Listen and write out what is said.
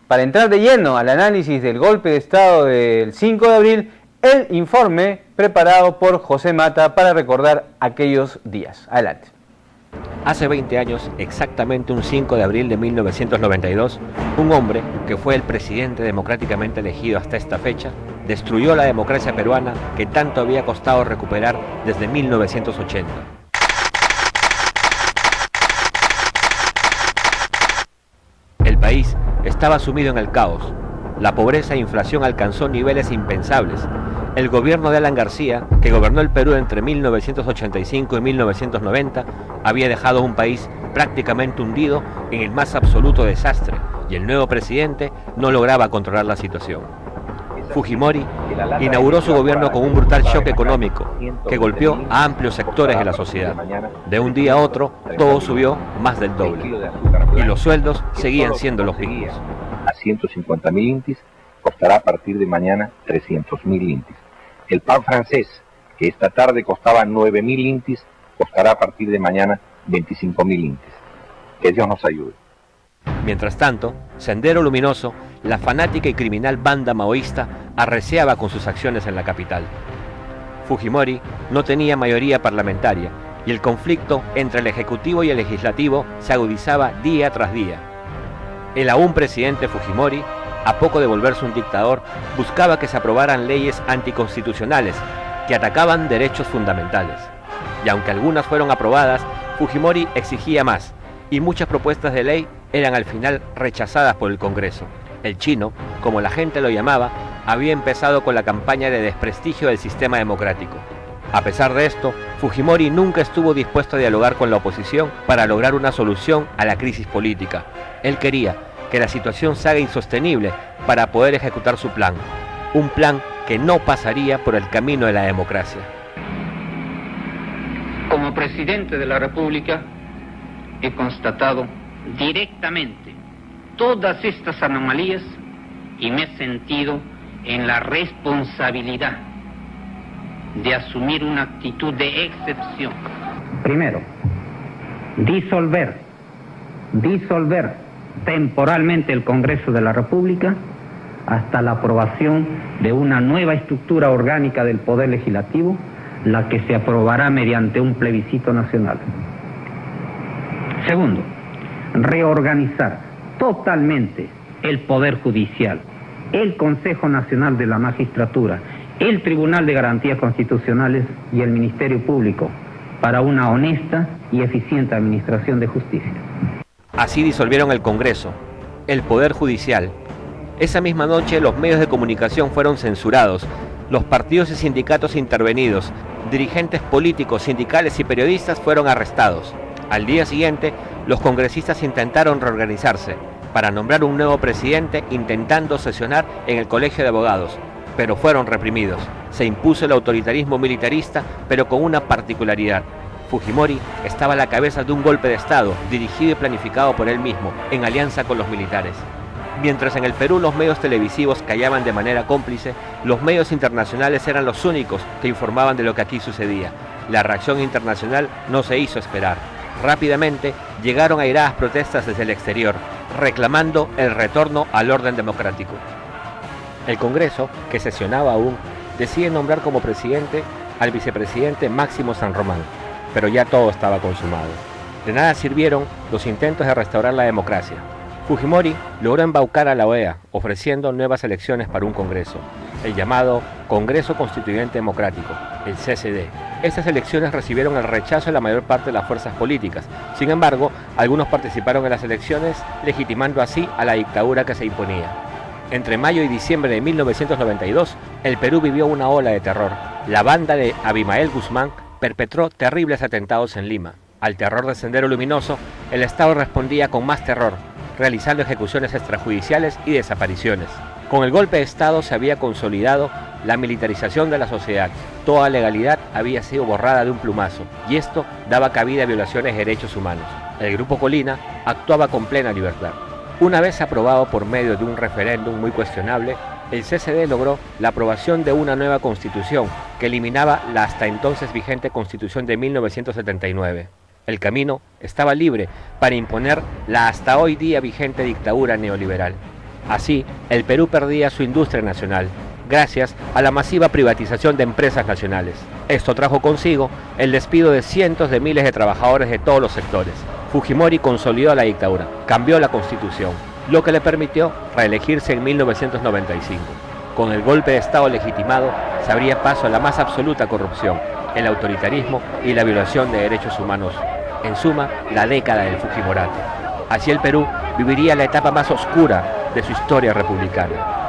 Para entrar de lleno al análisis del golpe de Estado del 5 de abril, el informe preparado por José Mata para recordar aquellos días. Adelante. Hace 20 años, exactamente un 5 de abril de 1992, un hombre que fue el presidente democráticamente elegido hasta esta fecha, destruyó la democracia peruana que tanto había costado recuperar desde 1980. El país estaba sumido en el caos. La pobreza e inflación alcanzó niveles impensables. El gobierno de Alan García, que gobernó el Perú entre 1985 y 1990, había dejado un país prácticamente hundido en el más absoluto desastre, y el nuevo presidente no lograba controlar la situación. Fujimori inauguró su gobierno con un brutal shock económico que golpeó a amplios sectores de la sociedad. De un día a otro, todo subió más del doble, y los sueldos seguían siendo los mismos. A 150.000 intis costará a partir de mañana 300.000 intis. El pan francés, que esta tarde costaba 9.000 intis, costará a partir de mañana 25.000 intis. Que Dios nos ayude. Mientras tanto, Sendero Luminoso, la fanática y criminal banda maoísta, arreciaba con sus acciones en la capital. Fujimori no tenía mayoría parlamentaria y el conflicto entre el Ejecutivo y el Legislativo se agudizaba día tras día. El aún presidente Fujimori, a poco de volverse un dictador, buscaba que se aprobaran leyes anticonstitucionales que atacaban derechos fundamentales. Y aunque algunas fueron aprobadas, Fujimori exigía más, y muchas propuestas de ley eran al final rechazadas por el Congreso. El chino, como la gente lo llamaba, había empezado con la campaña de desprestigio del sistema democrático. A pesar de esto, Fujimori nunca estuvo dispuesto a dialogar con la oposición para lograr una solución a la crisis política. Él quería que la situación se haga insostenible para poder ejecutar su plan, un plan que no pasaría por el camino de la democracia. Como presidente de la República, he constatado directamente todas estas anomalías y me he sentido en la responsabilidad de asumir una actitud de excepción. Primero, disolver temporalmente el Congreso de la República hasta la aprobación de una nueva estructura orgánica del Poder Legislativo, la que se aprobará mediante un plebiscito nacional. Segundo, reorganizar totalmente el Poder Judicial, el Consejo Nacional de la Magistratura, el Tribunal de Garantías Constitucionales y el Ministerio Público para una honesta y eficiente administración de justicia. Así disolvieron el Congreso, el Poder Judicial. Esa misma noche los medios de comunicación fueron censurados, los partidos y sindicatos intervenidos, dirigentes políticos, sindicales y periodistas fueron arrestados. Al día siguiente, los congresistas intentaron reorganizarse para nombrar un nuevo presidente intentando sesionar en el Colegio de Abogados, pero fueron reprimidos. Se impuso el autoritarismo militarista, pero con una particularidad. Fujimori estaba a la cabeza de un golpe de Estado, dirigido y planificado por él mismo, en alianza con los militares. Mientras en el Perú los medios televisivos callaban de manera cómplice, los medios internacionales eran los únicos que informaban de lo que aquí sucedía. La reacción internacional no se hizo esperar. Rápidamente llegaron airadas protestas desde el exterior, reclamando el retorno al orden democrático. El Congreso, que sesionaba aún, decide nombrar como presidente al vicepresidente Máximo San Román, pero ya todo estaba consumado. De nada sirvieron los intentos de restaurar la democracia. Fujimori logró embaucar a la OEA, ofreciendo nuevas elecciones para un Congreso, el llamado Congreso Constituyente Democrático, el CCD. Estas elecciones recibieron el rechazo de la mayor parte de las fuerzas políticas. Sin embargo, algunos participaron en las elecciones, legitimando así a la dictadura que se imponía. Entre mayo y diciembre de 1992, el Perú vivió una ola de terror. La banda de Abimael Guzmán perpetró terribles atentados en Lima. Al terror de Sendero Luminoso, el Estado respondía con más terror, realizando ejecuciones extrajudiciales y desapariciones. Con el golpe de Estado se había consolidado la militarización de la sociedad. Toda legalidad había sido borrada de un plumazo, y esto daba cabida a violaciones de derechos humanos. El Grupo Colina actuaba con plena libertad. Una vez aprobado por medio de un referéndum muy cuestionable, el CCD logró la aprobación de una nueva constitución que eliminaba la hasta entonces vigente Constitución de 1979. El camino estaba libre para imponer la hasta hoy día vigente dictadura neoliberal. Así, el Perú perdía su industria nacional, gracias a la masiva privatización de empresas nacionales. Esto trajo consigo el despido de cientos de miles de trabajadores de todos los sectores. Fujimori consolidó la dictadura, cambió la constitución, lo que le permitió reelegirse en 1995. Con el golpe de Estado legitimado, se abría paso a la más absoluta corrupción, el autoritarismo y la violación de derechos humanos. En suma, la década del Fujimorato. Así el Perú viviría la etapa más oscura de su historia republicana.